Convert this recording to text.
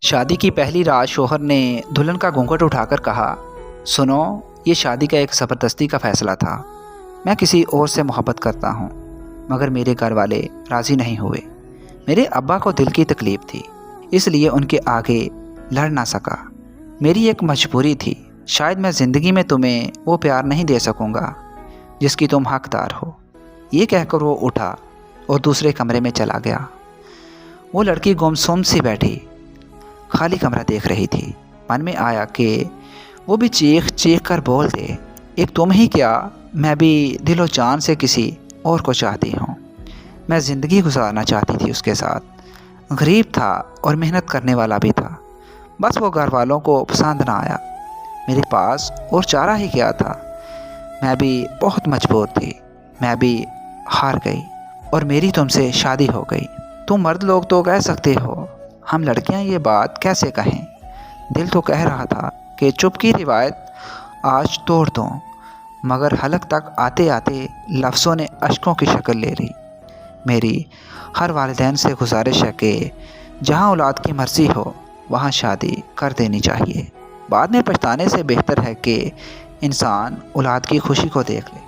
शादी की पहली रात शौहर ने दुल्हन का घूंघट उठाकर कहा, सुनो, ये शादी का एक ज़बरदस्ती का फ़ैसला था। मैं किसी और से मोहब्बत करता हूँ, मगर मेरे घर वाले राज़ी नहीं हुए। मेरे अब्बा को दिल की तकलीफ़ थी, इसलिए उनके आगे लड़ ना सका। मेरी एक मजबूरी थी। शायद मैं ज़िंदगी में तुम्हें वो प्यार नहीं दे सकूँगा जिसकी तुम हकदार हो। ये कहकर वो उठा और दूसरे कमरे में चला गया। वो लड़की गुमसुम सी बैठी खाली कमरा देख रही थी। मन में आया कि वो भी चीख चीख कर बोल दे, एक तुम ही क्या, मैं भी दिलो जान से किसी और को चाहती हूँ। मैं ज़िंदगी गुजारना चाहती थी उसके साथ। गरीब था और मेहनत करने वाला भी था, बस वो घर वालों को पसंद ना आया। मेरे पास और चारा ही क्या था। मैं भी बहुत मजबूर थी। मैं भी हार गई और मेरी तुमसे शादी हो गई। तुम मर्द लोग तो कह सकते हो, हम लड़कियां ये बात कैसे कहें। दिल तो कह रहा था कि चुप की रिवायत आज तोड़ दूं, मगर हलक तक आते आते लफ्ज़ों ने अश्कों की शक्ल ले ली। मेरी हर वालिदैन से गुजारिश है कि जहां औलाद की मर्ज़ी हो वहां शादी कर देनी चाहिए। बाद में पछताने से बेहतर है कि इंसान औलाद की खुशी को देख ले।